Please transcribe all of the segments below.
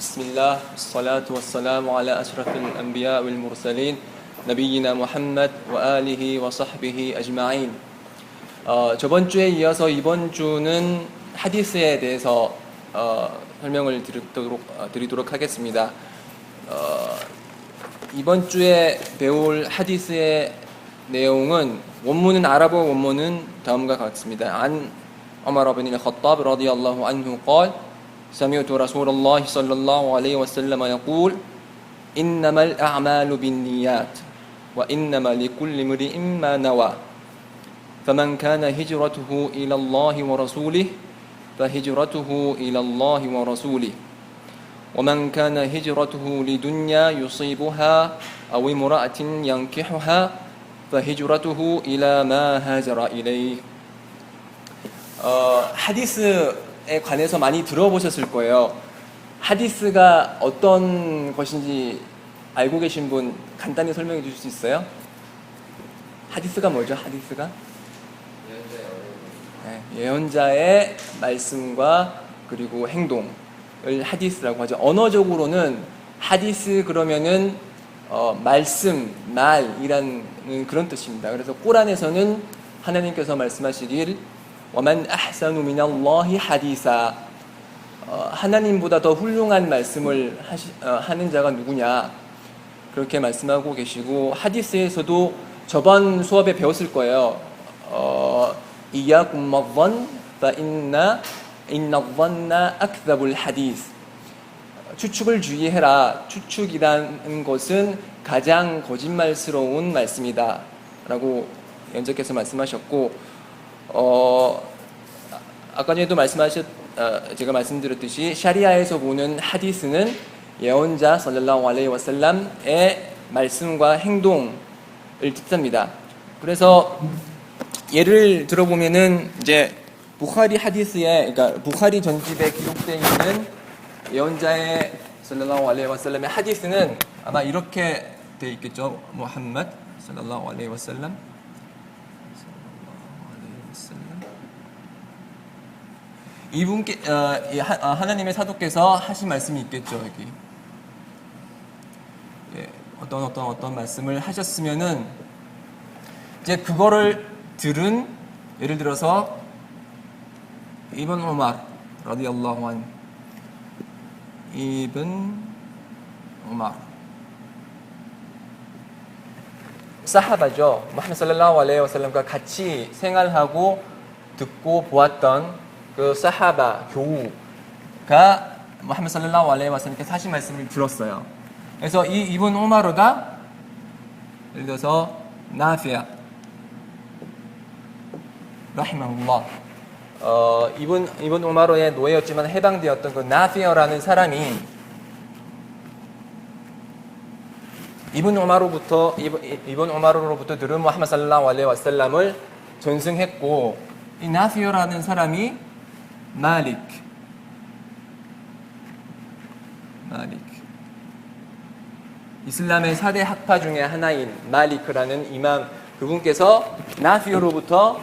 비스밀라h, wassalatu wassalamu ala ashrafil anbiya wal mursalin, 나비이나 무함마드 와 알리히 와 사ჰ비히 아지마인. 저번 주에 이어서 이번 주는 하디스에 대해서 설명을 드리도록 하겠습니다. 이번 주에 배울 하디스의 내용은 원문은 아랍어 원문은 다음과 같습니다. 안 우마르 bin al-Khattab radiyallahu anhu قال سمعت رسول الله صلى الله عليه وسلم يقول إنما الأعمال بالنيات وإنما لكل امرئ ما نوى فمن كان هجرته إلى الله ورسوله فهجرته إلى الله ورسوله ومن كان هجرته لدنيا يصيبها أو امرأة ينكحها فهجرته إلى ما هاجر إليه. 하디스에 관해서 많이 들어보셨을 거예요. 하디스가 어떤 것인지 알고 계신 분 간단히 설명해 주실 수 있어요? 하디스가 뭐죠? 하디스가? 예언자의 말씀과 그리고 행동을 하디스라고 하죠. 언어적으로는 하디스 그러면은 말씀, 말이라는 그런 뜻입니다. 그래서 꾸란에서는 하나님께서 말씀하시길 وَمَنْ أَحْسَنُ مِنَ اللَّهِ حَدِيثًا 하나님보다 더 훌륭한 말씀을 하는 자가 누구냐 그렇게 말씀하고 계시고, 하디스에서도 저번 수업에 배웠을 거예요. 이야kum wadhann fa inna adhanna akdhabul hadith. 추측을 주의해라. 추측이라는 것은 가장 거짓말스러운 말씀이다 라고 연자께서 말씀하셨고, 아까 전에도 제가 말씀드렸듯이 샤리아에서 보는 하디스는 예언자 살랄라후 알레이히 와살람의 말씀과 행동을 뜻합니다. 그래서 예를 들어보면은 이제 부ኻ리 하디스에, 그러니까 부ኻ리 전집에 기록되어 있는 예언자의 살랄라후 알레이히 와살람의 하디스는 아마 이렇게 되어 있겠죠. 무함마드 살랄라후 알레이히 와살람 이분께 하나님의 사도께서 하신 말씀이 있겠죠. 여기 어떤 말씀을 하셨으면은 이제 그거를 들은, 예를 들어서 이븐 우마르 라디allahu 안, 이븐 우마르 사하바죠. 무함마드 살랄라후 알레이히 와살람과 같이 생활하고 듣고 보았던 그 사하바 교우가 무함마드 살랄라후 알레이히 와살람께서 하신 말씀을 들었어요. 그래서 이 이븐 우마르가 예를 들어서 나피아 라히마훌lah, 이븐 우마르의 노예였지만 해방되었던 그 나피아라는 사람이 이븐 우마르로부터 들은 무함마드 살랄라후 알레이히 와살람을 전승했고, 이 나피아라는 사람이 마릭 이슬람의 4대 학파 중에 하나인 마리크라는 이맘, 그분께서 나피어로부터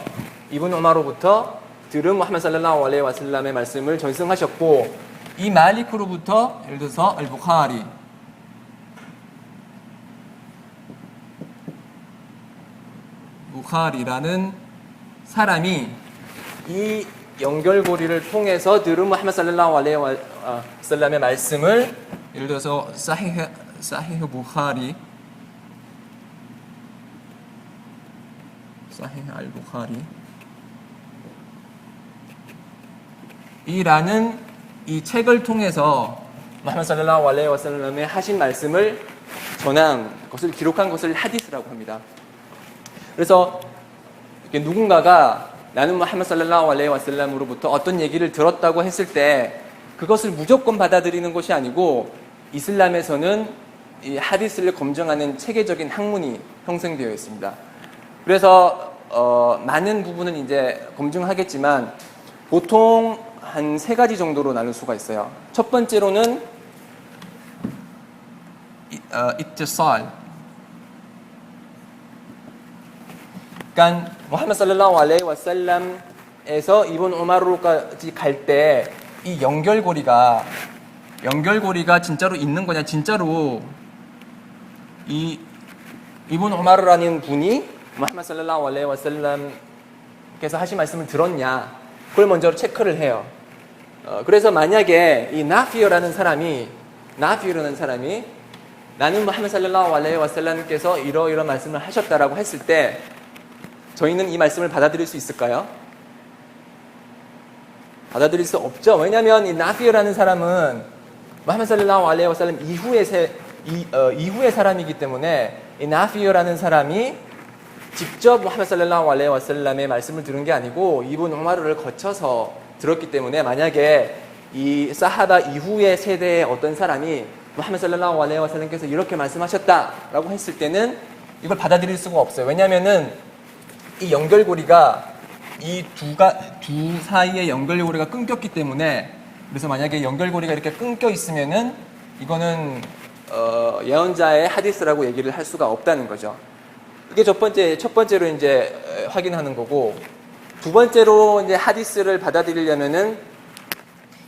이븐 우마르로부터 들은 무함마드 살랄라후 알레이히 와살람의 말씀을 전승하셨고, 이 마리크로부터 예를 들어서 부ኻ리라는 사람이 이 연결고리를 통해서 들은 무함마드 살랄라후 알레이히 와살람의 말씀을, 예를 들어서 사히흐 부ኻ리, 사히흐 알부ኻ리 이라는 이 책을 통해서 무함마드 살랄라후 알레이히 와살람의 하신 말씀을 전한 것을, 기록한 것을 하디스라고 합니다. 그래서 누군가가 나는 무함마드 살랄라후 알레이히 와살람으로부터 어떤 얘기를 들었다고 했을 때 그것을 무조건 받아들이는 것이 아니고, 이슬람에서는 이 하디스를 검증하는 체계적인 학문이 형성되어 있습니다. 그래서 많은 부분은 이제 검증하겠지만 보통 한 3가지 정도로 나눌 수가 있어요. 첫 번째로는 이티살, 그러니까 무함마드 살랄라후 알레이히 와살람에서 이븐 우마르로까지 갈 때 이 연결고리가 연결고리가 진짜로 있는 거냐, 진짜로 이분 우마르라는 분이 무함마드 살랄라후 알레이히 와살람께서 하신 말씀을 들었냐, 그걸 먼저 체크를 해요. 그래서 만약에 이 나피어라는 사람이 나는 무함마드 살랄라후 알레이히 와살람께서 이러이러 말씀을 하셨다라고 했을 때 저희는 이 말씀을 받아들일 수 있을까요? 받아들일 수 없죠. 왜냐하면 이 나피어라는 사람은 무함마드 살랄라후 알레이히 와살람 이후의 사람이기 때문에 이 나피어라는 사람이 직접 무함마드 살랄라후 알레이히 와살람의 말씀을 들은 게 아니고 이분 우마르를 거쳐서 들었기 때문에 만약에 이 사하바 이후의 세대의 어떤 사람이 무함마드 살랄라후 알레이히 와살람께서 이렇게 말씀하셨다라고 했을 때는 이걸 받아들일 수가 없어요. 왜냐하면은 이 연결고리가 이 두 사이의 연결고리가 끊겼기 때문에, 그래서 만약에 연결고리가 이렇게 끊겨 있으면은 이거는 예언자의 하디스라고 얘기를 할 수가 없다는 거죠. 이게 첫 번째로 이제 확인하는 거고, 두 번째로 이제 하디스를 받아들이려면은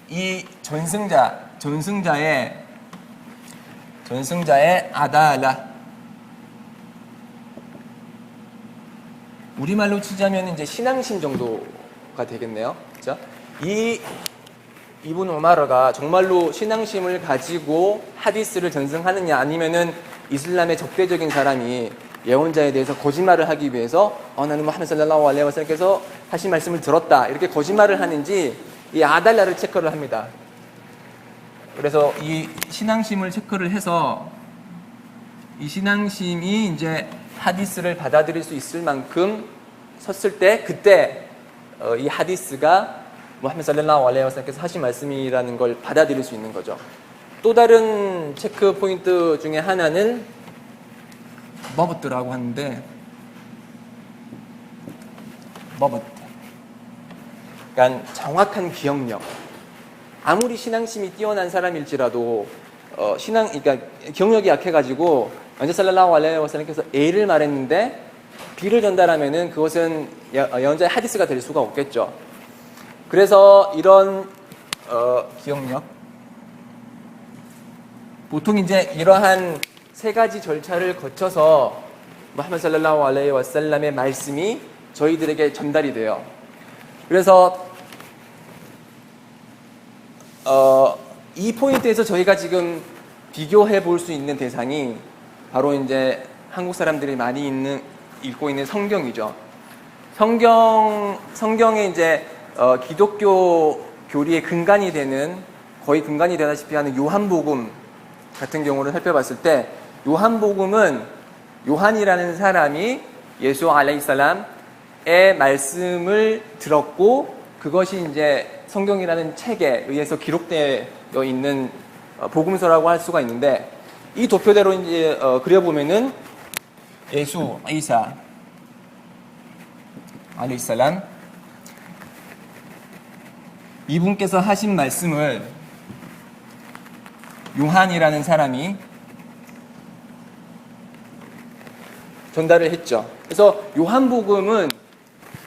이 전승자의 아달라, 우리말로 치자면 이제 신앙심 정도가 되겠네요. 그렇죠? 이분 우마르가 정말로 신앙심을 가지고 하디스를 전승하느냐, 아니면은 이슬람의 적대적인 사람이 예언자에 대해서 거짓말을 하기 위해서 나는 무함마드 살랄라후 알레이히 와살lam께서 하신 말씀을 들었다, 이렇게 거짓말을 하는지 이 아달라를 체크를 합니다. 그래서 이 신앙심을 체크를 해서 이 신앙심이 이제 하디스를 받아들일 수 있을 만큼 섰을 때, 그때 이 하디스가 무함마드 살랄라후 알레이히 와살lam께서 하신 말씀이라는 걸 받아들일 수 있는 거죠. 또 다른 체크 포인트 중에 하나는 버버트라고 하는데, 그러니까 정확한 기억력. 아무리 신앙심이 뛰어난 사람일지라도 그러니까 기억력이 약해가지고 언제 살랄라후 알레이히 와살lam께서 A를 말했는데 B를 전달하면은 그것은 예언자의 하디스가 될 수가 없겠죠. 그래서 이런 기억력, 보통 이제 이러한 세 가지 절차를 거쳐서 무함마드 살랄라후 알레이히 와살lam의 말씀이 저희들에게 전달이 돼요. 그래서 이 포인트에서 저희가 지금 비교해 볼 수 있는 대상이 바로 이제 한국 사람들이 많이 읽고 있는 성경이죠. 성경에 이제 기독교 교리의 근간이 되는, 거의 근간이 되다시피 하는 요한복음 같은 경우를 살펴봤을 때, 요한복음은 요한이라는 사람이 예수 알레이살람의 말씀을 들었고, 그것이 이제 성경이라는 책에 의해서 기록되어 있는 복음서라고 할 수가 있는데, 이 도표대로 이제 그려보면은 예수 이사 알레이살람, 이분께서 하신 말씀을 요한이라는 사람이 전달을 했죠. 그래서 요한복음은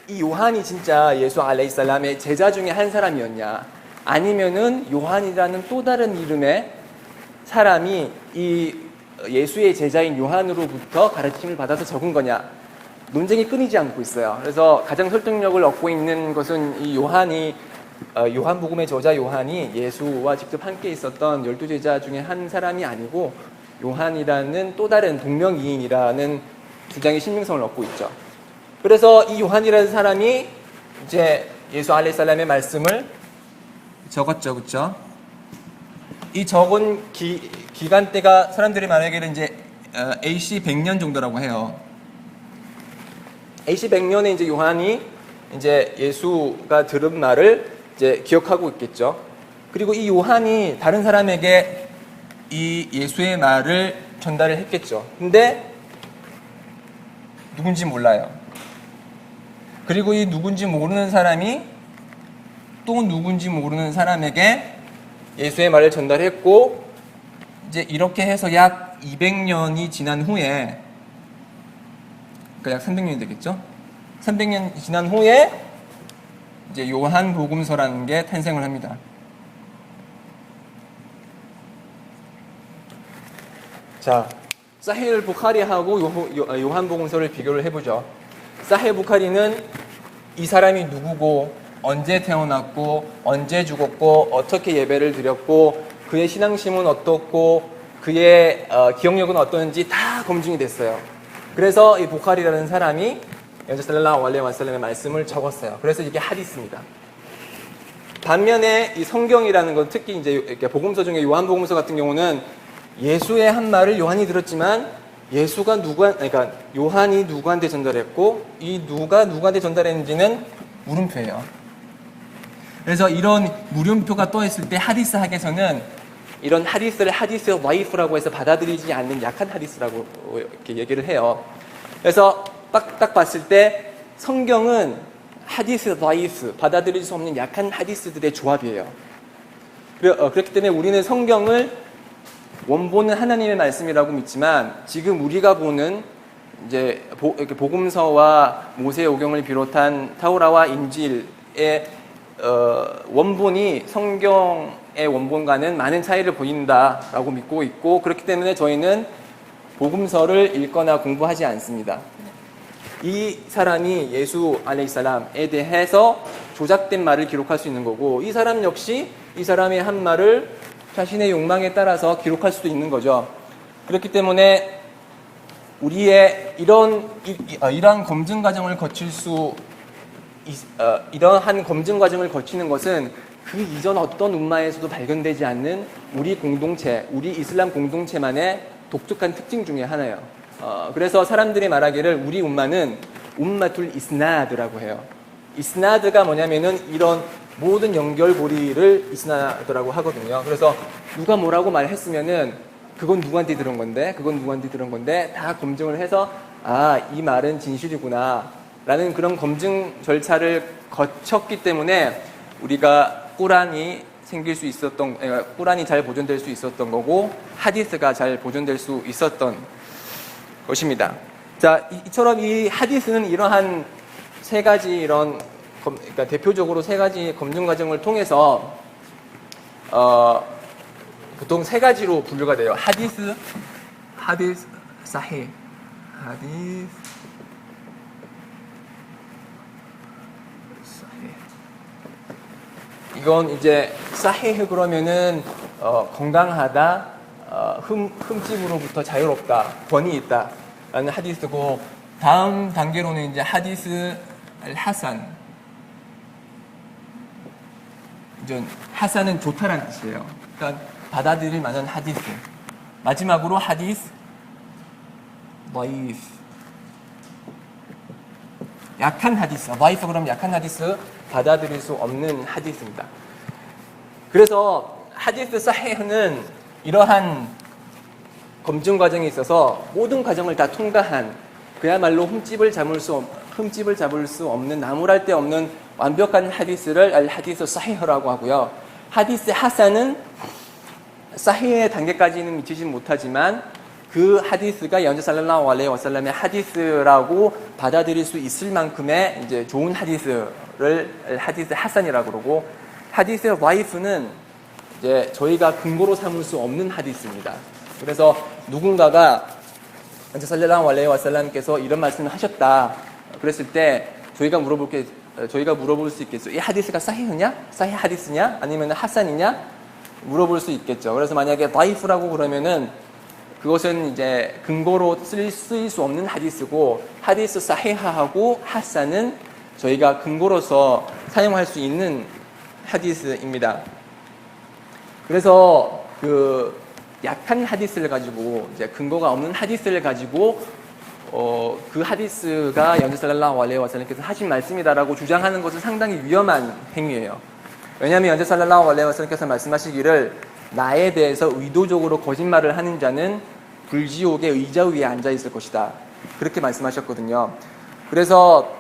이 요한이 진짜 예수 알레이살람의 제자 중에 한 사람이었냐, 아니면은 요한이라는 또 다른 이름의 사람이 이 예수의 제자인 요한으로부터 가르침을 받아서 적은 거냐, 논쟁이 끊이지 않고 있어요. 그래서 가장 설득력을 얻고 있는 것은 이 요한복음의 저자 요한이 예수와 직접 함께 있었던 12제자 중에 한 사람이 아니고 요한이라는 또 다른 동명이인이라는 주장의 신빙성을 얻고 있죠. 그래서 이 요한이라는 사람이 이제 예수 알레이살람의 말씀을 적었죠. 그렇죠? 이 적은 기간대가 사람들이 말하기를 이제 AC 100년 정도라고 해요. AC 100년에 이제 요한이 이제 예수가 들은 말을 이제 기억하고 있겠죠. 그리고 이 요한이 다른 사람에게 이 예수의 말을 전달을 했겠죠. 근데 누군지 몰라요. 그리고 이 누군지 모르는 사람이 또 누군지 모르는 사람에게 예수의 말을 전달했고, 이제 이렇게 해서 약 200년이 지난 후에, 그러니까 약 300년이 되겠죠? 300년 지난 후에 이제 요한복음서라는 게 탄생을 합니다. 자, 사히흐 부카리하고 요한복음서를 비교를 해보죠. 사히흐 부카리는 이 사람이 누구고 언제 태어났고 언제 죽었고 어떻게 예배를 드렸고 그의 신앙심은 어떻고 그의 기억력은 어떤지 다 검증이 됐어요. 그래서 이 부카리라는 사람이 연재 살랄라후 알레이히 와살람의 말씀을 적었어요. 그래서 이게 하디스입니다. 반면에 이 성경이라는 건 특히 이제 이렇게 복음서 중에 요한복음서 같은 경우는 예수의 한 말을 요한이 들었지만 그러니까 요한이 누구한테 전달했고 이 누가 누구한테 전달했는지는 물음표예요. 그래서 이런 물음표가 떠 있을 때 하디스 학에서는 이런 하디스를 하디스 와이프라고 해서 받아들이지 않는 약한 하디스라고 이렇게 얘기를 해요. 그래서 딱 봤을 때 성경은 하디스 와이프 받아들일 수 없는 약한 하디스들의 조합이에요. 그렇기 때문에 우리는 성경을 원본은 하나님의 말씀이라고 믿지만 지금 우리가 보는 이제 복음서와 모세오경을 비롯한 타우라와 인질의 원본이 성경의 원본과는 많은 차이를 보인다라고 믿고 있고 그렇기 때문에 저희는 복음서를 읽거나 공부하지 않습니다. 이 사람이 예수 알레이살람에 대해서 조작된 말을 기록할 수 있는 거고 이 사람 역시 이 사람의 한 말을 자신의 욕망에 따라서 기록할 수도 있는 거죠. 그렇기 때문에 우리의 이러한 검증 과정을 이러한 검증 과정을 거치는 것은 그 이전 어떤 umma에서도 발견되지 않는 우리 이슬람 공동체만의 독특한 특징 중에 하나예요. 그래서 사람들이 말하기를 우리 umma는 ummatul isnad라고 해요. 이스나드가 뭐냐면은 이런 모든 연결고리를 이스나드라고 하거든요. 그래서 누가 뭐라고 말했으면은 그건 누구한테 들은 건데 다 검증을 해서 이 말은 진실이구나 라는 그런 검증 절차를 거쳤기 때문에 우리가 꾸란이 꾸란이 잘 보존될 수 있었던 거고 하디스가 잘 보존될 수 있었던 것입니다. 자, 이처럼 이 하디스는 이러한 세 가지 그러니까 대표적으로 세 가지 검증 과정을 통해서 보통 세 가지로 분류가 돼요. 하디스, 사히, 사히. 이건 이제 사히흐 그러면은 건강하다, 흠집으로부터 자유롭다, 권위 있다라는 하디스고 다음 단계로는 이제 하디스 하산. 이제 하산은 좋다라는 뜻이에요. 그러니까 받아들일 만한 하디스. 마지막으로 하디스 와이프. 약한 하디스. 와이프 그러면 약한 하디스 받아들일 수 없는 하디스입니다. 그래서 하디스 사히흐는 이러한 검증 과정에 있어서 모든 과정을 다 통과한 그야말로 흠집을 잡을 수 없는 나무랄 데 없는 완벽한 하디스를 알 하디스 사히흐라고 하고요. 하디스 하산은 사히의 단계까지는 미치지 못하지만 그 하디스가 연재 살랄라후 알레이히 와살람의 하디스라고 받아들일 수 있을 만큼의 이제 좋은 하디스를 하디스 하산이라고 그러고 하디스 와이프는 이제 저희가 근거로 삼을 수 없는 하디스입니다. 그래서 누군가가 연재 살랄라후 알레이히 와살람께서 이런 말씀을 하셨다 그랬을 때 저희가 물어볼 수 있겠죠. 이 하디스가 사히흐냐? 사히 하디스냐? 아니면 하산이냐? 물어볼 수 있겠죠. 그래서 만약에 와이프라고 그러면은 그것은 이제 근거로 쓰일 수 없는 하디스고 하디스 사히하하고 하산은 저희가 근거로서 사용할 수 있는 하디스입니다. 그래서 그 약한 하디스를 가지고 이제 근거가 없는 하디스를 가지고 그 하디스가 연재 살랄라후 알레이히 와살람께서 하신 말씀이다라고 주장하는 것은 상당히 위험한 행위예요. 왜냐하면 연재 살랄라후 알레이히 와살람께서 말씀하시기를 나에 대해서 의도적으로 거짓말을 하는 자는 불지옥의 의자 위에 앉아 있을 것이다. 그렇게 말씀하셨거든요. 그래서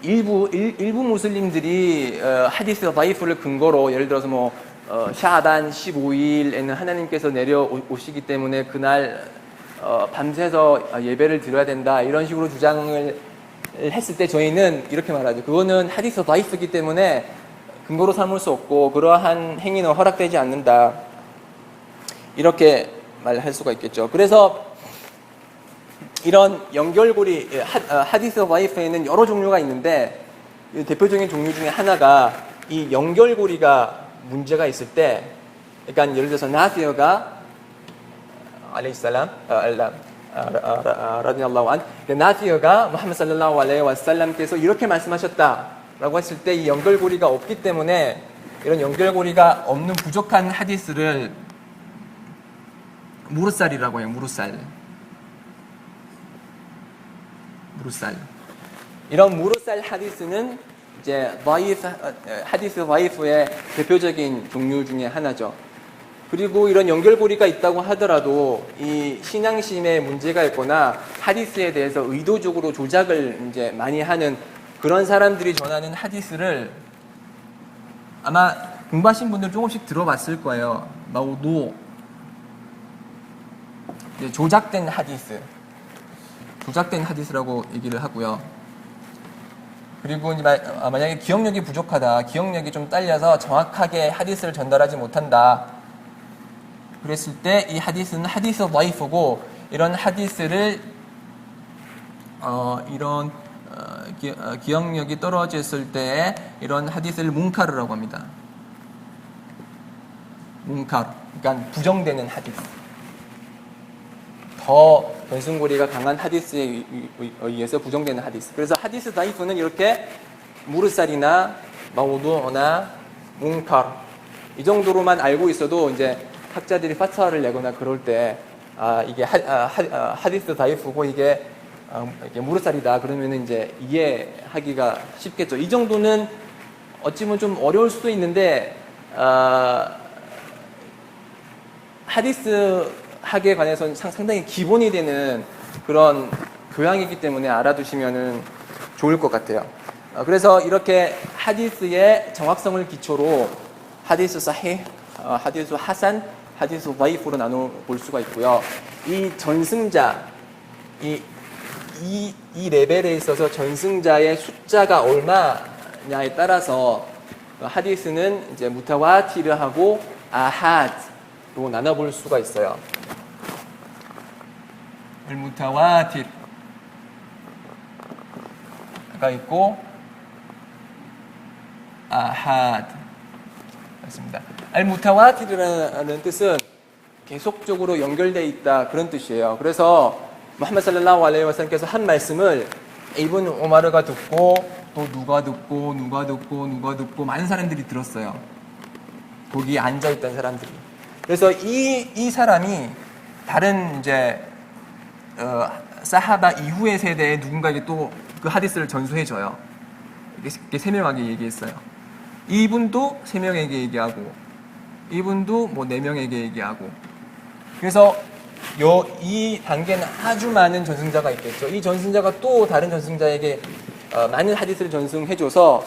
일부 무슬림들이 하디스 다이프를 근거로 예를 들어서 샤반 15일에는 하나님께서 내려오시기 때문에 그날 밤새서 예배를 드려야 된다 이런 식으로 주장을 했을 때 저희는 이렇게 말하죠. 그거는 하디스 다이프이기 때문에 근거로 삼을 수 없고 그러한 행위는 허락되지 않는다. 이렇게 말할 수가 있겠죠. 그래서 이런 연결고리 하디스 다이프에는 여러 종류가 있는데 대표적인 종류 중에 하나가 이 연결고리가 문제가 있을 때, 그러니까 예를 들어서 나피어가 알레이살람 라디알라후 안 나피어가 무함마드 살랄라후 알레이히 와살람께서 이렇게 말씀하셨다라고 했을 때 이 연결고리가 없기 때문에 이런 연결고리가 없는 부족한 하디스를 무르살이라고 해요. 무르살. 이런 무르살 하디스는 이제 하디스 다이프의 대표적인 종류 중에 하나죠. 그리고 이런 연결고리가 있다고 하더라도 이 신앙심에 문제가 있거나 하디스에 대해서 의도적으로 조작을 이제 많이 하는 그런 사람들이 전하는 하디스를 아마 공부하신 분들 조금씩 들어봤을 거예요. 마우두, 조작된 하디스라고 얘기를 하고요. 그리고 만약에 기억력이 부족하다, 기억력이 좀 딸려서 정확하게 하디스를 전달하지 못한다, 그랬을 때 이 하디스는 하디스 다이프고, 이런 하디스를 기억력이 떨어졌을 때 이런 하디스를 뭉카르라고 합니다. 뭉카르, 그러니까 부정되는 하디스. 더 전승고리가 강한 하디스에 의해서 부정되는 하디스. 그래서 하디스 다이프는 이렇게 무르살이나 마우두나 뭉카르 이 정도로만 알고 있어도 이제 학자들이 파트와를 내거나 그럴 때 이게 하디스 다이프고 이게 무르살이다 그러면 이제 이해하기가 쉽겠죠. 이 정도는 어찌 보면 좀 어려울 수도 있는데 하디스 학에 관해서는 상당히 기본이 되는 그런 교양이기 때문에 알아두시면 좋을 것 같아요. 그래서 이렇게 하디스의 정확성을 기초로 하디스 사히, 하디스 하산, 하디스 다이프로 나눠볼 수가 있고요. 이 전승자, 이 레벨에 있어서 전승자의 숫자가 얼마냐에 따라서 하디스는 이제 무타와티르하고 아하드로 나눠볼 수가 있어요. 무타와티르가 있고 아하드 맞습니다. 알무타와티르라는 뜻은 계속적으로 연결되어 있다 그런 뜻이에요. 그래서 무함마드 살랄라후 알레이히 와살람께서 한 말씀을 이브는 우마르가 듣고 또 누가 듣고 많은 사람들이 들었어요. 거기에 앉아있던 사람들이. 그래서 이 사람이 다른 이제 사하바 이후의 세대에 누군가에게 또 그 하디스를 전수해줘요. 이렇게 세 명에게 얘기했어요. 이분도 세 명에게 얘기하고, 이분도 뭐 네 명에게 얘기하고. 그래서 이 단계는 아주 많은 전승자가 있겠죠. 이 전승자가 또 다른 전승자에게 많은 하디스를 전승해줘서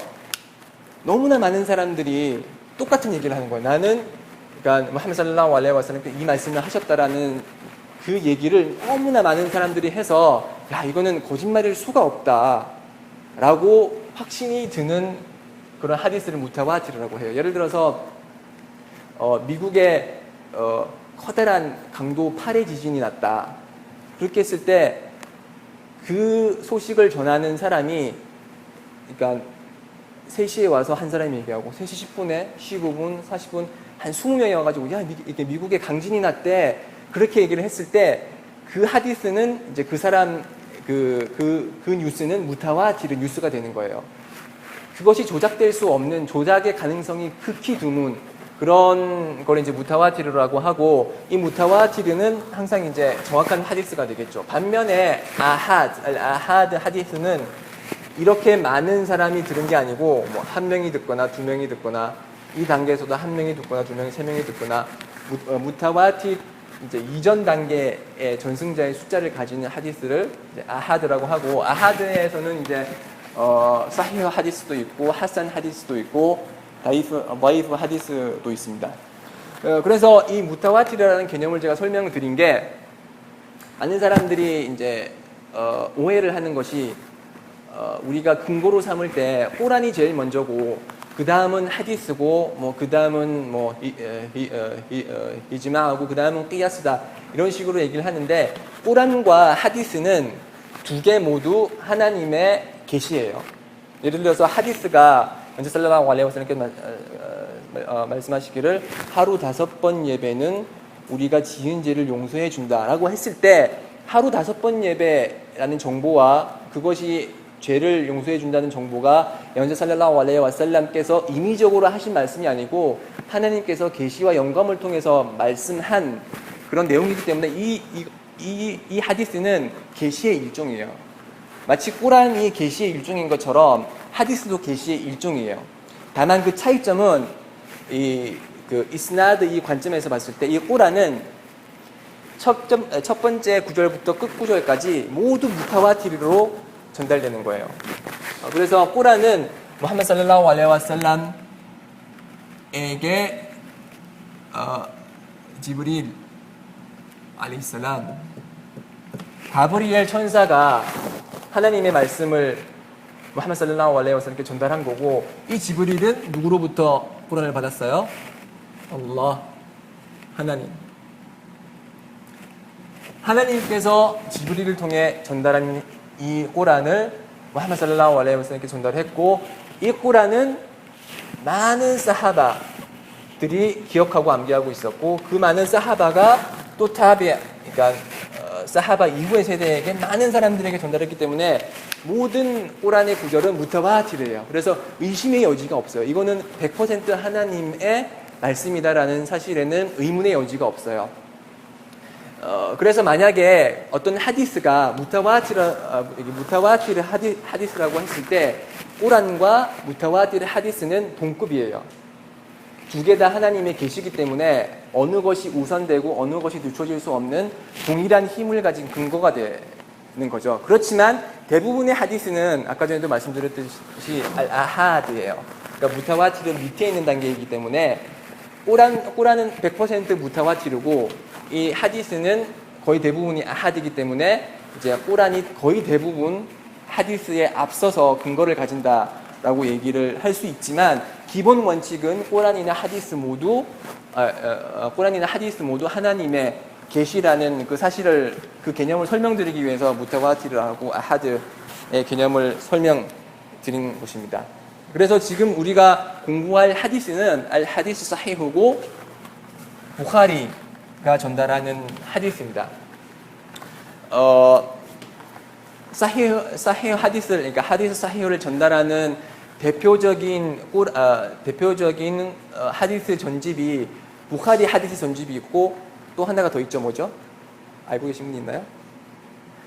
너무나 많은 사람들이 똑같은 얘기를 하는 거예요. 나는 그러니까 무함마드 살랄라후 알레이히 와살람께 이 말씀을 하셨다라는 그 얘기를 너무나 많은 사람들이 해서 야 이거는 거짓말일 수가 없다라고 확신이 드는 그런 하디스를 무타와티르라고 해요. 예를 들어서 미국에 커다란 강도 8의 지진이 났다. 그렇게 했을 때 그 소식을 전하는 사람이 그러니까 3시에 와서 한 사람이 얘기하고 3시 10분에 15분, 40분 한 20명이 와가지고 야 이렇게 미국에 강진이 났대. 그렇게 얘기를 했을 때 그 하디스는 이제 그 사람 그 뉴스는 무타와티르 뉴스가 되는 거예요. 그것이 조작될 수 없는 조작의 가능성이 극히 드문 그런 걸 이제 무타와티르라고 하고 이 무타와티르는 항상 이제 정확한 하디스가 되겠죠. 반면에 아하드 하디스는 이렇게 많은 사람이 들은 게 아니고 뭐 한 명이 듣거나 두 명이 듣거나 이 단계에서도 한 명이 듣거나 두 명이 세 명이 듣거나 무타와티르 이제 이전 단계의 전승자의 숫자를 가지는 하디스를 이제 아하드라고 하고 아하드에서는 이제 사히흐 하디스도 있고 하산 하디스도 있고 다이프 하디스도 있습니다. 그래서 이 무타와티르라는 개념을 제가 설명을 드린 게 많은 사람들이 이제 오해를 하는 것이 우리가 근거로 삼을 때 꼬란이 제일 먼저고 그 다음은 하디스고 뭐 그 다음은 뭐 이지마하고 그 다음은 끼야스다 이런 식으로 얘기를 하는데 꾸란과 하디스는 두 개 모두 하나님의 계시예요. 예를 들어서 하디스가 먼저 살라라고 알레이 와살람께서 말씀하시기를 하루 5번 예배는 우리가 지은 죄를 용서해 준다라고 했을 때 하루 5번 예배라는 정보와 그것이 죄를 용서해 준다는 정보가 연재 살랄라hu 알레이히 와살람께서 임의적으로 하신 말씀이 아니고 하나님께서 계시와 영감을 통해서 말씀한 그런 내용이기 때문에 이 하디스는 계시의 일종이에요. 마치 꾸란이 계시의 일종인 것처럼 하디스도 계시의 일종이에요. 다만 그 차이점은 그 이스나드 이 관점에서 봤을 때 이 꾸란은 첫 번째 구절부터 끝 구절까지 모두 무타와티르로 전달되는 거예요. 그래서 꾸란은 무함마드 살랄라후 알레이히 와살람에게 지브릴 알레이히슬람 가브리엘 천사가 하나님의 말씀을 무함마드 살랄라후 알레이히 와살람께 전달한 거고 이 지브릴은 누구로부터 꾸란을 받았어요? 알라 하나님. 하나님께서 지브릴을 통해 전달한 이 꾸란을 무함마드 살랄라후 알레이히 와살람께 전달했고 이 꾸란은 많은 사하바들이 기억하고 암기하고 있었고 그 많은 사하바가 또 그러니까 사하바 이후의 세대에게 많은 사람들에게 전달했기 때문에 모든 꾸란의 구절은 무타와티르예요. 그래서 의심의 여지가 없어요. 이거는 100% 하나님의 말씀이다라는 사실에는 의문의 여지가 없어요. 그래서 만약에 어떤 하디스가 무타와티르 하디스라고 했을 때 꾸란과 무타와티르 하디스는 동급이에요. 두 개 다 하나님의 계시기 때문에 어느 것이 우선되고 어느 것이 늦춰질 수 없는 동일한 힘을 가진 근거가 되는 거죠. 그렇지만 대부분의 하디스는 아까 전에도 말씀드렸듯이 al-아하드예요. 그러니까 무타와티르 밑에 있는 단계이기 때문에 꾸란은 100% 무타와티르고 이 하디스는 거의 대부분이 아하드이기 때문에 이제 꾸란이 거의 대부분 하디스에 앞서서 근거를 가진다라고 얘기를 할 수 있지만 기본 원칙은 꾸란이나 하디스 모두 하나님의 계시라는 그 사실을 그 개념을 설명드리기 위해서 무타와티르하고 아하드의 개념을 설명드린 것입니다. 그래서 지금 우리가 공부할 하디스는 al-하디스 사히후고 부ኻ리가 전달하는 하디스입니다. 사히후 하디스를 그러니까 하디스 사히후를 전달하는 대표적인 하디스 전집이 부ኻ리 하디스 전집이 있고 또 하나가 더 있죠. 뭐죠? 알고 계신 분 있나요?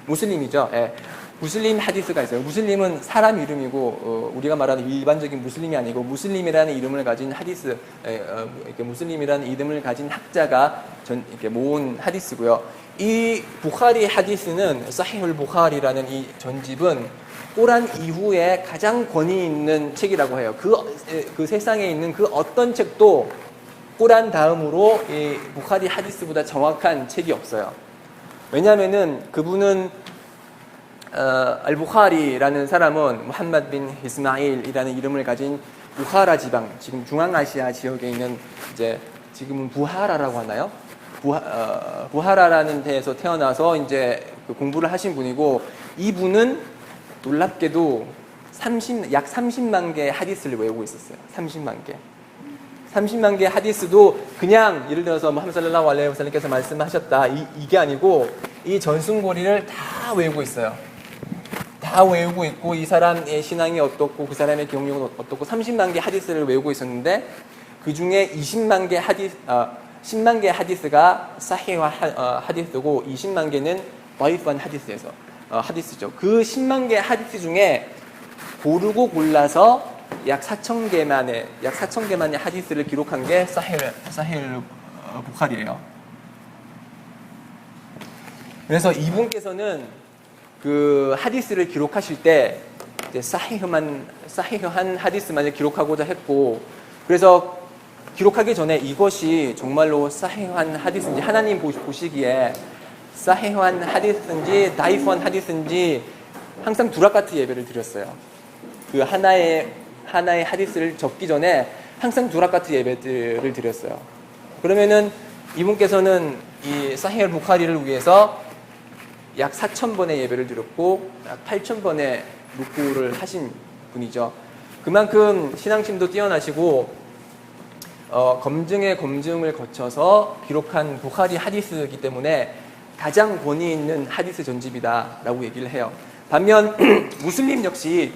무슬림이죠. 예. 무슬림 하디스가 있어요. 무슬림은 사람 이름이고 우리가 말하는 일반적인 무슬림이 아니고 무슬림이라는 이름을 가진 하디스, 이렇게 무슬림이라는 이름을 가진 학자가 이렇게 모은 하디스고요. 이 부ኻ리 하디스는 사히훌 부ኻ리라는 이 전집은 꾸란 이후에 가장 권위 있는 책이라고 해요. 그 세상에 있는 그 어떤 책도 꾸란 다음으로 이 부ኻ리 하디스보다 정확한 책이 없어요. 왜냐하면은 그분은 알부ኻ리라는 사람은 무함마드 빈 이스마일이라는 이름을 가진 부하라 지방, 지금 중앙아시아 지역에 있는 이제 지금은 부하라라고 하나요? 부하라라는 데에서 태어나서 이제 그 공부를 하신 분이고 이분은 놀랍게도 약 30만 개의 하디스를 외우고 있었어요. 30만 개의 하디스도 그냥 예를 들어서 무함마드 살랄라후 알레이히 와살람께서 말씀하셨다 이게 아니고 이 전순고리를 다 외우고 있어요. 다 외우고 있고 이 사람의 신앙이 어떻고 그 사람의 경력은 어떻고 30만 개 하디스를 외우고 있었는데 그 중에 10만 개 하디스가 사히와 하디스고 20만 개는 다이프한 하디스죠. 그 10만 개 하디스 중에 고르고 골라서 약 4천 개만의 하디스를 기록한 게 사히를 부ኻ리예요. 그래서 이분께서는 그 하디스를 기록하실 때 사히한 하디스만을 기록하고자 했고 그래서 기록하기 전에 이것이 정말로 사히한 하디스인지 하나님 보시기에 사히한 하디스인지 다이프한 하디스인지 항상 두라카트 예배를 드렸어요. 그 하나의 하나의 하디스를 적기 전에 항상 두라카트 예배들을 드렸어요. 그러면은 이분께서는 이 사히హ 부카리를 위해서 약 4,000번의 예배를 드렸고 약 8,000번의 루쿠를 하신 분이죠. 그만큼 신앙심도 뛰어나시고 검증의 검증을 거쳐서 기록한 부카리 하디스이기 때문에 가장 권위 있는 하디스 전집이다라고 얘기를 해요. 반면 무슬림 역시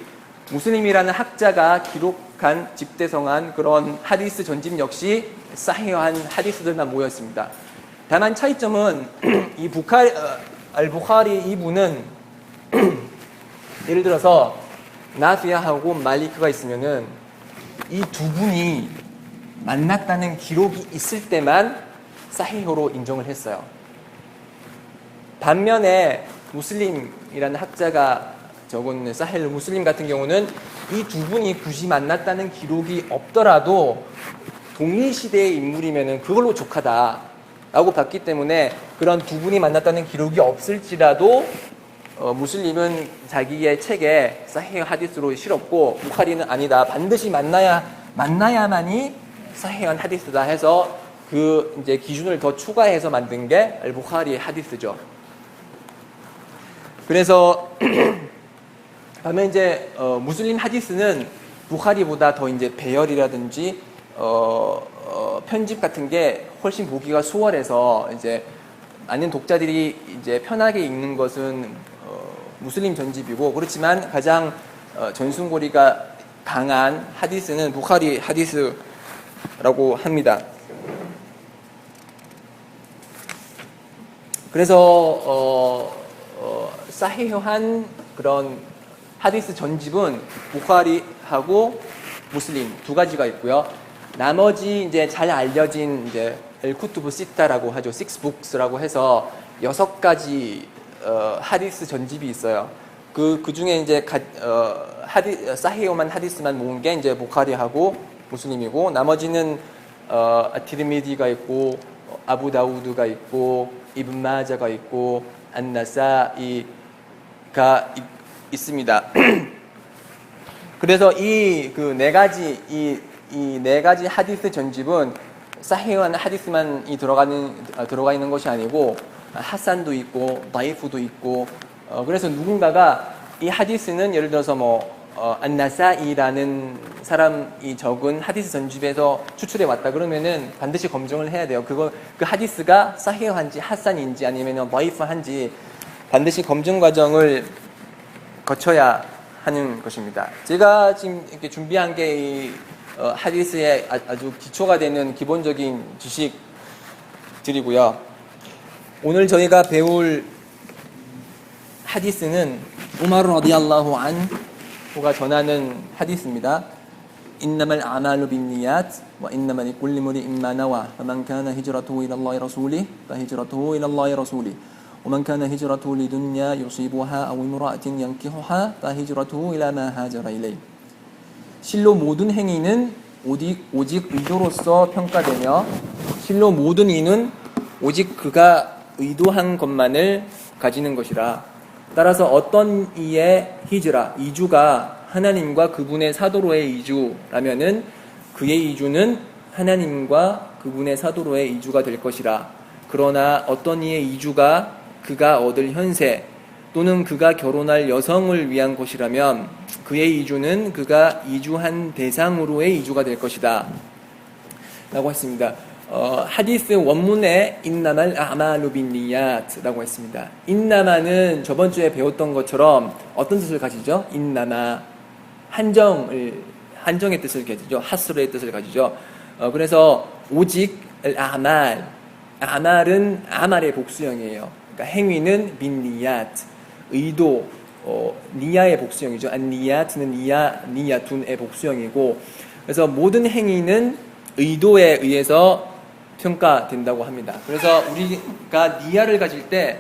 무슬림이라는 학자가 기록한 집대성한 그런 하디스 전집 역시 사히한 하디스들만 모였습니다. 다만 차이점은 이 알부카리 이분은 예를 들어서 나피아하고 말리크가 있으면은 이 두 분이 만났다는 기록이 있을 때만 사히호로 인정을 했어요. 반면에 무슬림이라는 학자가 적은 사힐 무슬림 같은 경우는 이 두 분이 굳이 만났다는 기록이 없더라도 동일 시대의 인물이면은 그걸로 족하다라고 봤기 때문에 그런 두 분이 만났다는 기록이 없을지라도 무슬림은 자기의 책에 사히හ 하디스로 실었고 부카리는 아니다. 반드시 만나야만이 사히한 하디스다 해서 그 이제 기준을 더 추가해서 만든 게 알부카리 하디스죠. 그래서 다음에 이제 무슬림 하디스는 부카리보다 더 이제 배열이라든지 편집 같은 게 훨씬 보기가 수월해서 이제 많은 독자들이 이제 편하게 읽는 것은 무슬림 전집이고 그렇지만 가장 전순고리가 강한 하디스는 부카리 하디스라고 합니다. 그래서 사히한 그런 하디스 전집은 부카리하고 무슬림 두 가지가 있고요. 나머지 이제 잘 알려진 이제 엘쿠투브 시타라고 하죠. 6북스라고 해서 6가지 하디스 전집이 있어요. 그 중에 이제 사히오만 하디스만 모은 게 이제 부카리하고 무슬림이고 나머지는 아티르미디가 있고 아부다우드가 있고 이븐 마자가 있고 안나사이가 있습니다. 그래서 이 네 가지 하디스 전집은 사히한 하디스만이 들어가 있는 것이 아니고 하산도 있고 다이프도 있고 그래서 누군가가 이 하디스는 예를 들어서 안나사이라는 사람이 적은 하디스 전집에서 추출해 왔다 그러면은 반드시 검증을 해야 돼요. 그 하디스가 사히한지 하산인지 아니면 다이프한지 반드시 검증 과정을 거쳐야 하는 것입니다. 제가 지금 이렇게 준비한 게 이 하디스의 아주 기초가 되는 기본적인 지식들이고요. 오늘 저희가 배울 하디스는 우마르 라디알라후 안후가 전하는 하디스입니다. 인나말 아말루 빈니얏 와 인나마 리kulli imri'in ma nawa faman kana hijratuhu ila Allahi rasulih fa hijratuhu ila Allahi rasulih ومن كان هجرته لدنيا يصيبها أو امرأة ينكحها فهجرته إلى ما هاجر إليه. 실로 모든 행위는 오직 의도로서 평가되며 실로 모든 이는 오직 그가 의도한 것만을 가지는 것이라. 따라서 어떤 이의 히즈라, 이주가 하나님과 그분의 사도로의 이주라면은 그의 이주는 하나님과 그분의 사도로의 이주가 될 것이라. 그러나 어떤 이의 이주가 그가 얻을 현세 또는 그가 결혼할 여성을 위한 것이라면 그의 이주는 그가 이주한 대상으로의 이주가 될 것이다 라고 했습니다. 하디스 원문에 인나말 아마루 빈니얏 라고 했습니다. 인나마는 저번 주에 배웠던 것처럼 어떤 뜻을 가지죠? 인나마 한정의 뜻을 가지죠. 하스르의 뜻을 가지죠. 그래서 오직 아말은 아말의 복수형이에요. 그러니까 행위는 빈니얏 의도 니야의 복수형이죠. 안니얏는 니야둔의 복수형이고 그래서 모든 행위는 의도에 의해서 평가된다고 합니다. 그래서 우리가 니야를 가질 때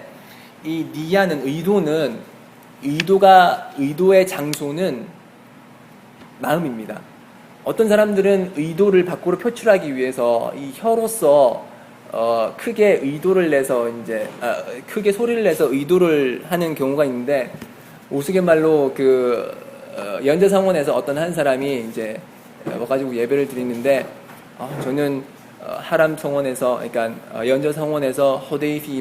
이 니야는 의도의 장소는 마음입니다. 어떤 사람들은 의도를 밖으로 표출하기 위해서 이 혀로서 크게 의도를 내서 크게 소리를 내서 의도를 하는 경우가 있는데 우스갯말로 연좌상원에서 어떤 한 사람이 이제 와가지고 예배를 드리는데 저는 하람 성원에서 그러니까 연좌상원에서 후데이피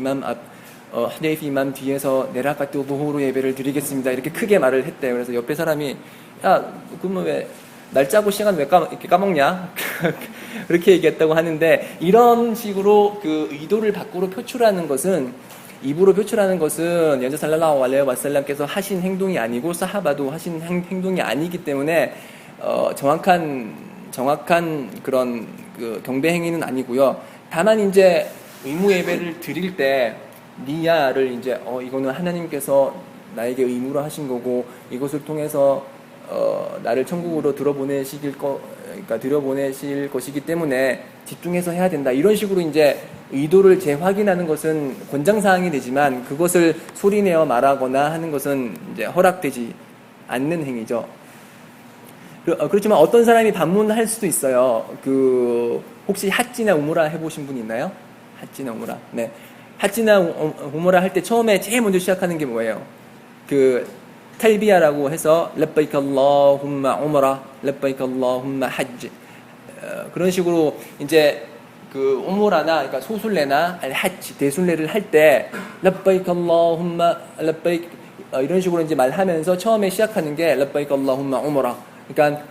이맘 뒤에서 내라카트 부호로 예배를 드리겠습니다. 이렇게 크게 말을 했대요. 그래서 옆에 사람이 야 그러면 왜 날짜고 시간 왜 이렇게 까먹냐? 그렇게 얘기했다고 하는데 이런 식으로 그 의도를 밖으로 표출하는 것은 입으로 표출하는 것은 연자 살랄라hu 알레히 와살람께서 하신 행동이 아니고 사하바도 하신 행동이 아니기 때문에 정확한 그런 그 경배 행위는 아니고요. 다만 이제 의무 예배를 드릴 때 니야를 이제 이거는 하나님께서 나에게 의무로 하신 거고 이것을 통해서 나를 천국으로 그러니까 들여보내실 것이기 때문에 집중해서 해야 된다. 이런 식으로 이제 의도를 재확인하는 것은 권장사항이 되지만 그것을 소리내어 말하거나 하는 것은 이제 허락되지 않는 행위죠. 그렇지만 어떤 사람이 반문할 수도 있어요. 혹시 핫지나 우무라 해보신 분 있나요? 핫지나 우무라. 네. 핫지나 우무라 할 때 처음에 제일 먼저 시작하는 게 뭐예요? 탈비야라고 해서 랍바이크 알라훔마 우무라, 랍바이크 알라훔마 하지. 그런 식으로 이제 우무라나 그러니까 소순례나 하지 대순례를 할 때 랍바이크 알라훔마 랍바이크 이런 식으로 이제 말하면서 처음에 시작하는 게 랍바이크 알라훔마 우무라. 그러니까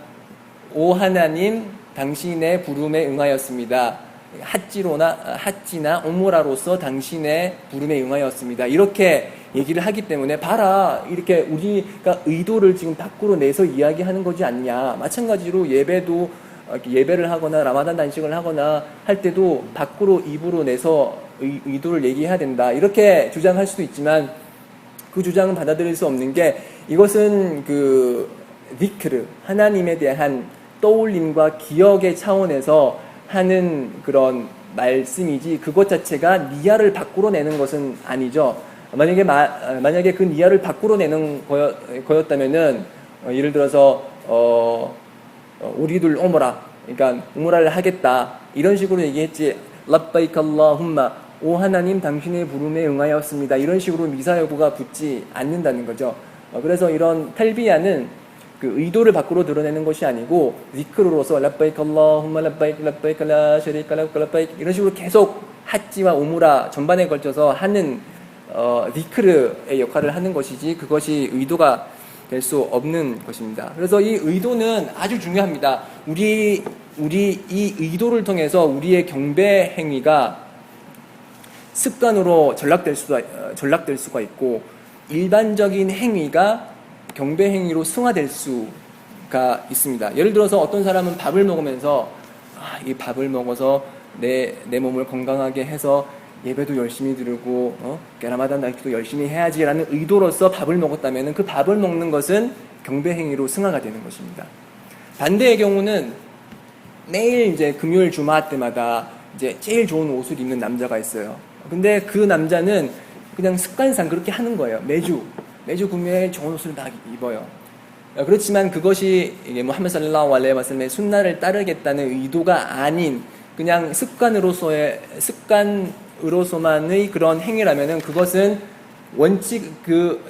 오 하나님 당신의 부름에 응하였습니다. 핫지나 우무라로서 당신의 부름에 응하였습니다. 이렇게 얘기를 하기 때문에 봐라 이렇게 우리가 의도를 지금 밖으로 내서 이야기하는 거지 않냐. 마찬가지로 예배를 하거나 라마단 단식을 하거나 할 때도 밖으로 입으로 내서 의도를 얘기해야 된다. 이렇게 주장할 수도 있지만 그 주장은 받아들일 수 없는 게 이것은 디크르 하나님에 대한 떠올림과 기억의 차원에서 하는 그런 말씀이지 그것 자체가 니야를 밖으로 내는 것은 아니죠. 만약에 그 니야를 밖으로 내는 거였다면은 예를 들어서 우리들 우무라 그러니까 우무라를 하겠다 이런 식으로 얘기했지. 랍바이크 알라훔마 오 하나님 당신의 부름에 응하였습니다. 이런 식으로 미사 여구가 붙지 않는다는 거죠. 그래서 이런 탈비야는 의도를 밖으로 드러내는 것이 아니고 지크로로서 랍바이크 알라훔마 랍바이크 랍바이크 라 셔리카 락 랍바이크 이런 식으로 계속 핫지와 우무라 전반에 걸쳐서 하는 지크르의 역할을 하는 것이지 그것이 의도가 될 수 없는 것입니다. 그래서 이 의도는 아주 중요합니다. 우리 이 의도를 통해서 우리의 경배 행위가 습관으로 전락될 수가 있고 일반적인 행위가 경배 행위로 승화될 수가 있습니다. 예를 들어서 어떤 사람은 밥을 먹으면서 이 밥을 먹어서 내 몸을 건강하게 해서 예배도 열심히 드리고 라마단 날기도 열심히 해야지라는 의도로서 밥을 먹었다면 그 밥을 먹는 것은 경배 행위로 승화가 되는 것입니다. 반대의 경우는 매일 이제 금요일 주말 때마다 이제 제일 좋은 옷을 입는 남자가 있어요. 근데 그 남자는 그냥 습관상 그렇게 하는 거예요. 매주 금요일 좋은 옷을 막 입어요. 그렇지만 그것이 무함메드 살랄라후 알레이히 와살람의 순나를 따르겠다는 의도가 아닌 그냥 습관으로서만의 그런 행위라면은 그것은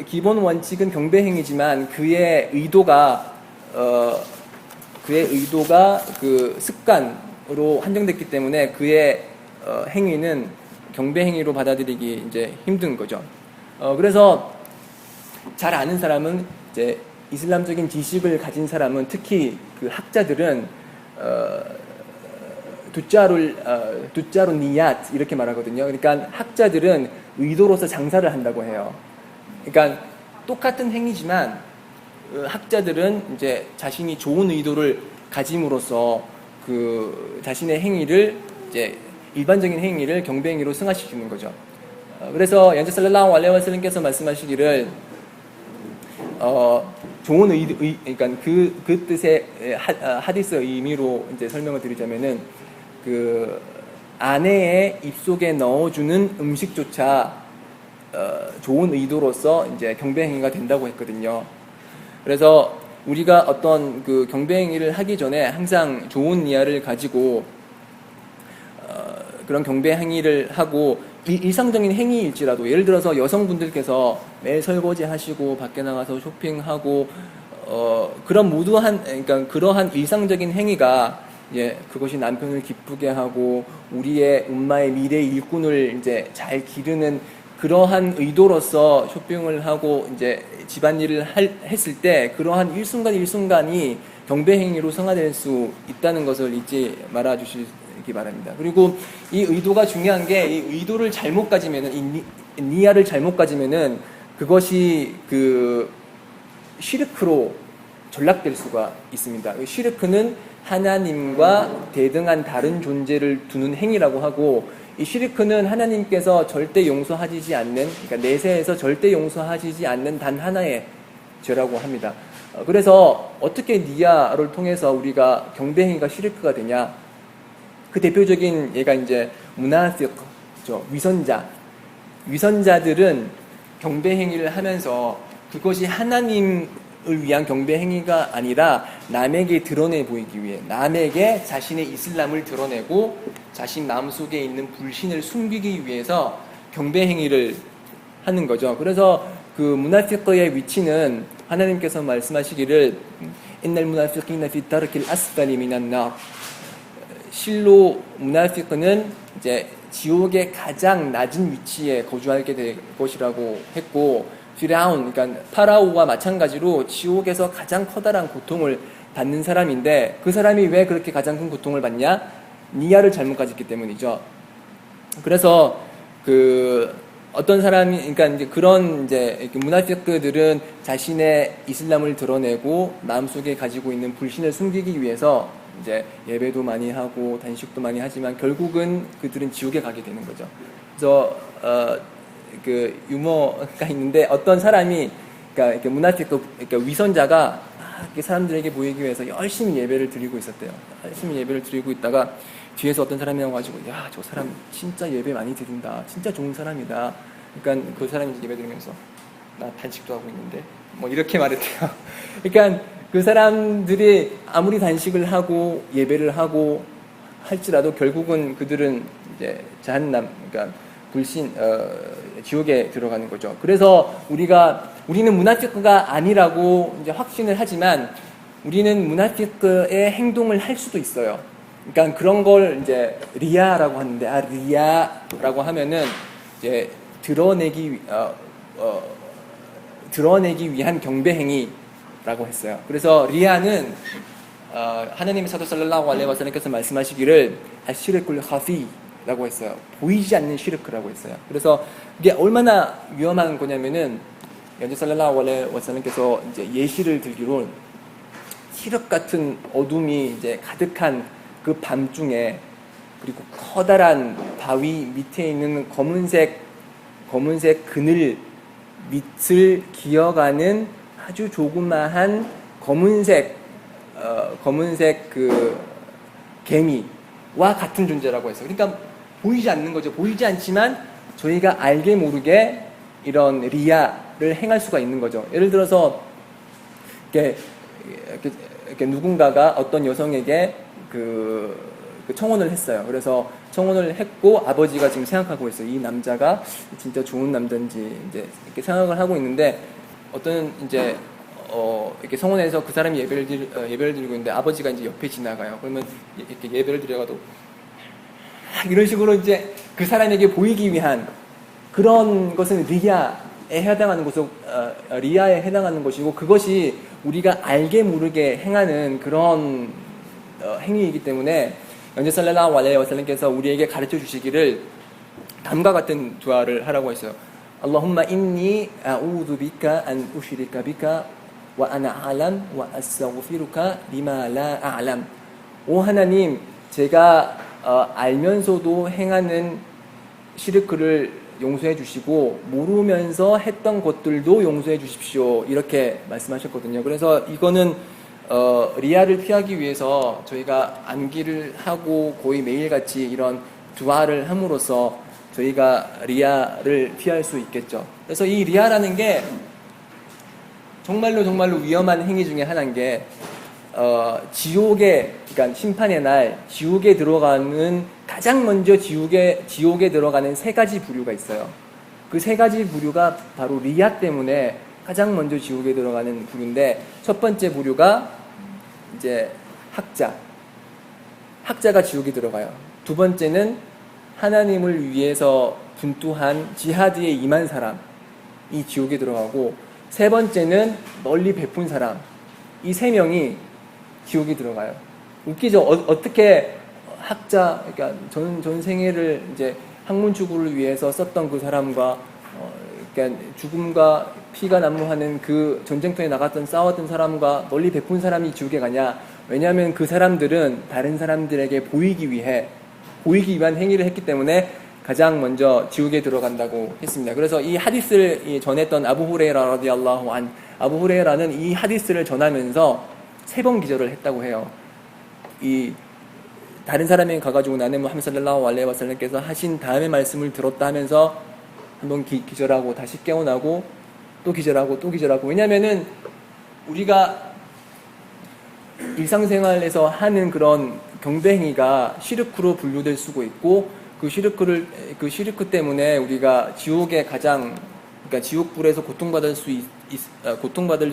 기본 원칙은 경배 행위지만 그의 의도가 그 습관으로 한정됐기 때문에 그의 행위는 경배 행위로 받아들이기 이제 힘든 거죠. 그래서 잘 아는 사람은 이제 이슬람적인 지식을 가진 사람은 특히 그 학자들은 두짜루 니얏 이렇게 말하거든요. 그러니까 학자들은 의도로서 장사를 한다고 해요. 그러니까 똑같은 행위지만 학자들은 이제 자신이 좋은 의도를 가짐으로써 그 자신의 행위를 이제 일반적인 행위를 경배 행위로 승화시키는 거죠. 그래서 연자 살랄라후 알레이히 와살람께서 말씀하시기를 좋은 그러니까 그 뜻의 하디스 의미로 이제 설명을 드리자면은 그 아내의 입속에 넣어주는 음식조차 좋은 의도로서 이제 경배 행위가 된다고 했거든요. 그래서 우리가 어떤 그 경배 행위를 하기 전에 항상 좋은 니야를 가지고 그런 경배 행위를 하고 일상적인 행위일지라도 예를 들어서 여성분들께서 매일 설거지 하시고 밖에 나가서 쇼핑하고 그런 그러니까 그러한 일상적인 행위가 그것이 남편을 기쁘게 하고 우리의 엄마의 미래 일꾼을 이제 잘 기르는 그러한 의도로서 쇼핑을 하고 이제 집안일을 했을 때 그러한 일순간 일순간이 경배 행위로 성화될 수 있다는 것을 잊지 말아 주시기 바랍니다. 그리고 이 의도가 중요한 게 이 의도를 잘못 가지면은 이 니야를 잘못 가지면은 그것이 그 시르크로 전락될 수가 있습니다. 시르크는 하나님과 대등한 다른 존재를 두는 행위라고 하고 이 시르크는 하나님께서 절대 용서하시지 않는 그러니까 내세에서 절대 용서하시지 않는 단 하나의 죄라고 합니다. 그래서 어떻게 니야를 통해서 우리가 경배행위가 시르크가 되냐? 그 대표적인 예가 이제 무나피크죠. 위선자들은 경배행위를 하면서 그것이 하나님을 위한 경배행위가 아니라 남에게 드러내 보이기 위해 남에게 자신의 이슬람을 드러내고 자신 마음속에 있는 불신을 숨기기 위해서 경배행위를 하는 거죠. 그래서 그 무나피크의 위치는 하나님께서 말씀하시기를 innal munafiqina fi darkil asfali minan nar 실로 무나피크는 이제 지옥의 가장 낮은 위치에 거주하게 될 것이라고 했고 피라운 그러니까 파라오와 마찬가지로 지옥에서 가장 커다란 고통을 받는 사람인데 그 사람이 왜 그렇게 가장 큰 고통을 받냐? 니야를 잘못 가졌기 때문이죠. 그래서 그 어떤 사람이 그러니까 이제 그런 이제 무나피크들은 자신의 이슬람을 드러내고 마음속에 가지고 있는 불신을 숨기기 위해서 이제 예배도 많이 하고 단식도 많이 하지만 결국은 그들은 지옥에 가게 되는 거죠. 그래서 그 유머가 있는데 어떤 사람이 그러니까 이렇게 무나피크 그러니까 위선자가 이렇게 사람들에게 보이기 위해서 열심히 예배를 드리고 있었대요. 열심히 예배를 드리고 있다가 뒤에서 어떤 사람이 와가지고 야, 저 사람 진짜 예배 많이 드린다. 진짜 좋은 사람이다. 그러니까 그 사람이 예배 드리면서 나 단식도 하고 있는데 뭐 이렇게 말했대요. 그러니까 그 사람들이 아무리 단식을 하고 예배를 하고 할지라도 결국은 그들은 이제 자한남 그러니까 불신 지옥에 들어가는 거죠. 그래서 우리는 무나피크가 아니라고 이제 확신을 하지만 우리는 무나피크의 행동을 할 수도 있어요. 그러니까 그런 걸 이제 리야라고 하는데 리야라고 하면은 이제 드러내기 위한 경배 행위라고 했어요. 그래서 리야는 하나님의 사도 살랄라후 알레이히 와살람께서 말씀하시기를 아시르쿨 하피라고 했어요. 보이지 않는 시르크라고 했어요. 그래서 이게 얼마나 위험한 거냐면은 연재 살랄라후 알레이히 와살람께서 이제 예시를 들기로 시륵 같은 어둠이 이제 가득한 그 밤중에 그리고 커다란 바위 밑에 있는 검은색 그늘 밑을 기어가는 아주 조그마한 검은색 그 개미와 같은 존재라고 했어요. 그러니까 보이지 않는 거죠. 보이지 않지만 저희가 알게 모르게 이런 리야를 행할 수가 있는 거죠. 예를 들어서 이렇게 누군가가 어떤 여성에게 그 청혼을 했어요. 그래서 청혼을 했고 아버지가 지금 생각하고 있어요. 이 남자가 진짜 좋은 남자인지 이제 이렇게 생각을 하고 있는데 어떤 이제 이렇게 성혼해서 그 사람이 예배를 드리고 있는데 아버지가 이제 옆에 지나가요. 그러면 이렇게 예배를 드려가도 이런 식으로 이제 그 사람에게 보이기 위한 그런 것은 리야에 해당하는 것이고 그것이 우리가 알게 모르게 행하는 그런 행위이기 때문에 연재 살랄라후 알레이히 와살람께서 우리에게 가르쳐 주시기를 다음과 같은 두아를 하라고 했어요. Allahumma inni a'udhu bika an ushrika bika wa ana a'lam wa astaghfiruka lima la a'lam. 오 하나님, 제가 알면서도 행하는 시르크를 용서해 주시고 모르면서 했던 것들도 용서해 주십시오. 이렇게 말씀하셨거든요. 그래서 이거는 리아를 피하기 위해서 저희가 암기를 하고 거의 매일같이 이런 두아를 함으로써 저희가 리아를 피할 수 있겠죠. 그래서 이 리아라는 게 정말로 위험한 행위 중에 하나인 게 그러니까 심판의 날 지옥에 들어가는 가장 먼저 지옥에 들어가는 세 가지 부류가 있어요. 그 세 가지 부류가 바로 리아 때문에 가장 먼저 지옥에 들어가는 부류인데, 첫 번째 부류가 이제 학자가 지옥에 들어가요. 두 번째는 하나님을 위해서 분투한 지하드에 임한 사람이 지옥에 들어가고, 세 번째는 널리 베푼 사람, 이 세 명이 지옥에 들어가요. 웃기죠? 어떻게 학자, 그러니까 전 생애를 이제 학문 추구를 위해서 썼던 그 사람과 그러니까 죽음과 피가 난무하는 그 전쟁터에 나갔던 싸웠던 사람과 널리 베푼 사람이 지옥에 가냐? 왜냐하면 그 사람들은 다른 사람들에게 보이기 위한 행위를 했기 때문에 가장 먼저 지옥에 들어간다고 했습니다. 그래서 이 하디스를 전했던 아부 후레이라 라디알라후 안, 아부 후레이라는 이 하디스를 전하면서 3번 기절을 했다고 해요. 이 다른 사람이 가가지고 나는 무함마드 살랄라후 알레이히 와살람께서 하신 다음의 말씀을 들었다 하면서 한번 기절하고 다시 깨어나고 또 기절하고. 왜냐면은 우리가 일상생활에서 하는 그런 경배행위가 시르크로 분류될 수가 있고, 그 시르크 때문에 우리가 지옥에 그러니까 지옥불에서 고통받을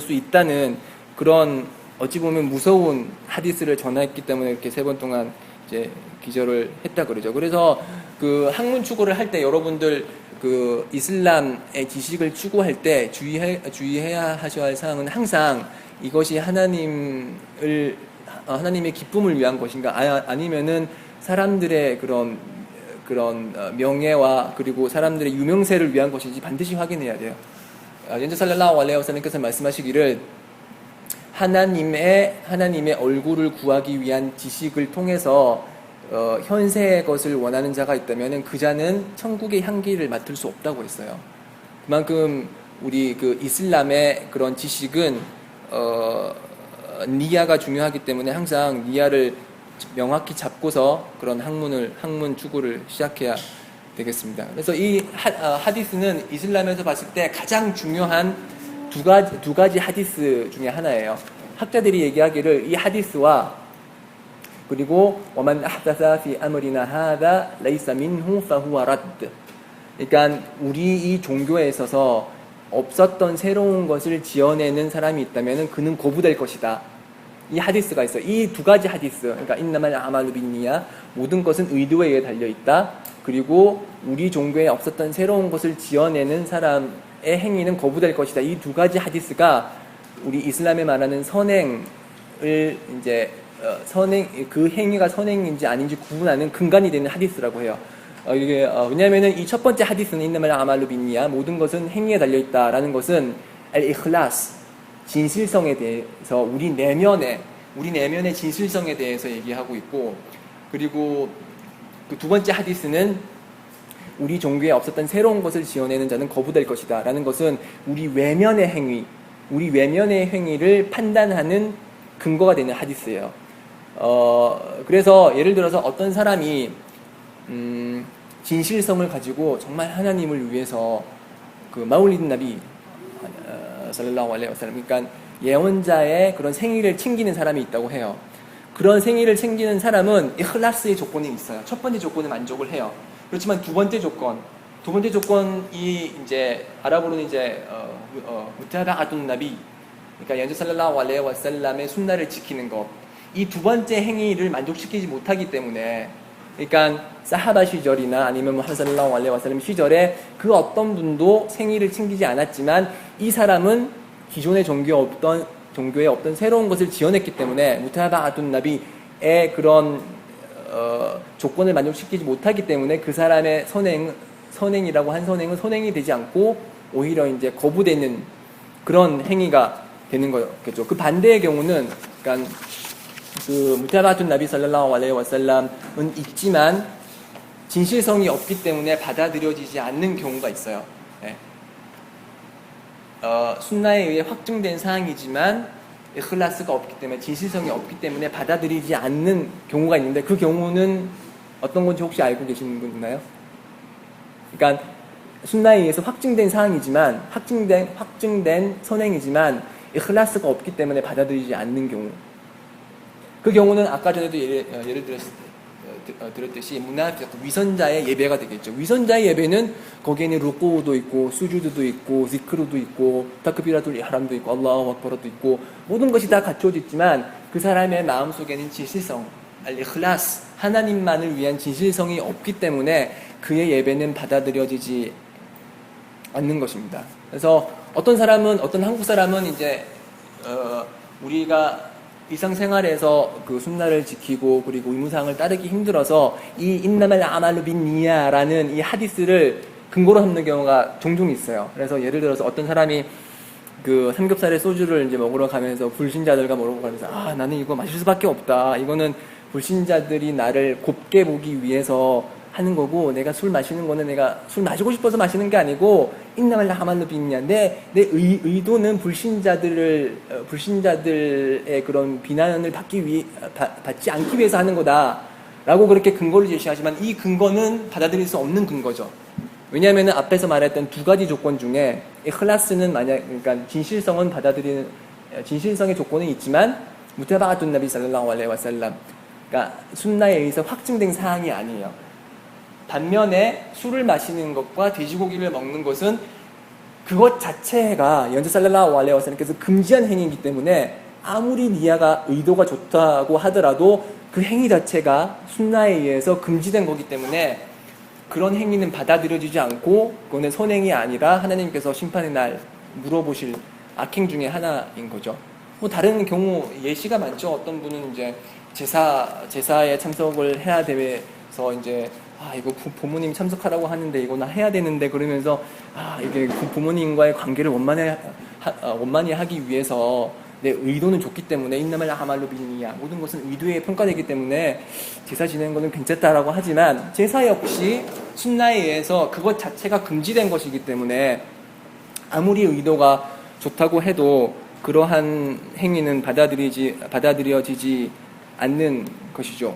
수 있다는 그런 어찌 보면 무서운 하디스를 전했기 때문에 이렇게 3번 동안 이제 기절을 했다 그러죠. 그래서 그 학문 추구를 할 때 여러분들 그 이슬람의 지식을 추구할 때 주의해야 하셔야 할 사항은 항상 이것이 하나님의 기쁨을 위한 것인가, 아니면은 사람들의 그런 명예와 그리고 사람들의 유명세를 위한 것인지 반드시 확인해야 돼요. 연주 살랄라후 알레이히 와살람께서 말씀하시기를 하나님의 얼굴을 구하기 위한 지식을 통해서 현세의 것을 원하는 자가 있다면 그 자는 천국의 향기를 맡을 수 없다고 했어요. 그만큼 우리 그 이슬람의 그런 지식은 니야가 중요하기 때문에 항상 니야를 명확히 잡고서 그런 학문 추구를 시작해야 되겠습니다. 그래서 이 하디스는 이슬람에서 봤을 때 가장 중요한 두 가지 하디스 중에 하나예요. 학자들이 얘기하기를 이 하디스와 그리고 وَمَنْ أَحْدَثَ فِي أَمْرِنَا هَذَا لَيْسَ مِنْهُ فَهُوَ رَدٌ. 그러니까 우리 이 종교에 있어서 없었던 새로운 것을 지어내는 사람이 있다면 그는 거부될 것이다. 이 하디스가 있어요. 이 두 가지 하디스, 그러니까 인나말 아말루 빈니야, 모든 것은 의도에 의해 달려있다. 그리고 우리 종교에 없었던 새로운 것을 지어내는 사람의 행위는 거부될 것이다. 이 두 가지 하디스가 우리 이슬람에 말하는 선행을 이제 그 행위가 선행인지 아닌지 구분하는 근간이 되는 하디스라고 해요. 왜냐하면은 이 첫 번째 하디스는 인나말 아말루 빈니야, 모든 것은 행위에 달려있다라는 것은 al-ikhlas, 진실성에 대해서 우리 내면의 진실성에 대해서 얘기하고 있고, 그리고 그 두 번째 하디스는 우리 종교에 없었던 새로운 것을 지어내는 자는 거부될 것이다 라는 것은 우리 외면의 행위를 판단하는 근거가 되는 하디스예요. 그래서 예를 들어서 어떤 사람이 진실성을 가지고 정말 하나님을 위해서 그 마울리드 나비 살랄라후 알레이히 와살람, 그러니까 예언자의 그런 생일을 챙기는 사람이 있다고 해요. 그런 생일을 챙기는 사람은 이클라스의 조건이 있어요. 첫 번째 조건은 만족을 해요. 그렇지만 두 번째 조건이 이제 아랍어로는 이제 무타바아둔 나비, 그러니까 연주 살랄라후 알레이히 와살람의 순나를 지키는 것. 이 두 번째 행위를 만족시키지 못하기 때문에, 그러니까 사하바 시절이나 아니면 무함마드 살랄라후 알레이히 와살람 시절에 그 어떤 분도 생일을 챙기지 않았지만 이 사람은 기존의 종교에 없던 새로운 것을 지어냈기 때문에 무타바아둔 나비의 그런 조건을 만족시키지 못하기 때문에 그 사람의 선행이라고 한 선행은 선행이 되지 않고 오히려 이제 거부되는 그런 행위가 되는 거겠죠. 그 반대의 경우는, 그러니까 그 무타바아둔 나비 살랄라후 알레이히 와살람은 있지만 진실성이 없기 때문에 받아들여지지 않는 경우가 있어요. 네. 순나에 의해 확증된 사항이지만 이클라스가 없기 때문에, 진실성이 없기 때문에 받아들이지 않는 경우가 있는데, 그 경우는 어떤 건지 혹시 알고 계시는 분 있나요? 그러니까 순나에 의해서 확증된 사항이지만, 확증된 선행이지만 이클라스가 없기 때문에 받아들이지 않는 경우. 그 경우는 아까 전에도 예를 드렸듯이 무나피q 위선자의 예배가 되겠죠. 위선자의 예배는 거기에는 루쿠도 있고 수주드도 있고 지크루도 있고 타크비라tul 이흐람도 있고 알라후 악바르도 있고 모든 것이 다 갖춰져 있지만 그 사람의 마음 속에는 진실성, al-ikhlas 하나님만을 위한 진실성이 없기 때문에 그의 예배는 받아들여지지 않는 것입니다. 그래서 어떤 한국 사람은 이제 우리가 일상생활에서 그 순나를 지키고 그리고 의무사항을 따르기 힘들어서 이 인나말 아말루 빈니야라는 이 하디스를 근거로 삼는 경우가 종종 있어요. 그래서 예를 들어서 어떤 사람이 그 삼겹살에 소주를 이제 먹으러 가면서 불신자들과 먹으러 가면서 나는 이거 마실 수밖에 없다. 이거는 불신자들이 나를 곱게 보기 위해서 하는 거고 내가 술 마시는 거는 내가 술 마시고 싶어서 마시는 게 아니고 인나말 아말루 빈니야. 내 의도는 불신자들의 그런 비난을 받지 않기 위해서 하는 거다라고 그렇게 근거를 제시하지만 이 근거는 받아들일 수 없는 근거죠. 왜냐하면 앞에서 말했던 두 가지 조건 중에 이클라스는 그러니까 진실성의 조건은 있지만 무타바아툰 나비 살랄라후 알레이히 와살람, 그러니까 순나에 의해서 확증된 사항이 아니에요. 반면에 술을 마시는 것과 돼지고기를 먹는 것은 그것 자체가 연재 살랄라후 알레이히 와살람께서 금지한 행위이기 때문에 아무리 니야가 의도가 좋다고 하더라도 그 행위 자체가 순나에 의해서 금지된 거기 때문에 그런 행위는 받아들여지지 않고 그거는 선행이 아니라 하나님께서 심판의 날 물어보실 악행 중에 하나인 거죠. 뭐 다른 경우 예시가 많죠. 어떤 분은 이제 제사에 참석을 해야 돼서 이제 이거 부모님 참석하라고 하는데 이거 나 해야 되는데 그러면서 이게 부모님과의 관계를 원만히 하기 위해서 내 의도는 좋기 때문에 인나말 아말루 빈니야 모든 것은 의도에 평가되기 때문에 제사 지내는 것은 괜찮다라고 하지만 제사 역시 순나에 의해서 그것 자체가 금지된 것이기 때문에 아무리 의도가 좋다고 해도 그러한 행위는 받아들여지지 않는 것이죠.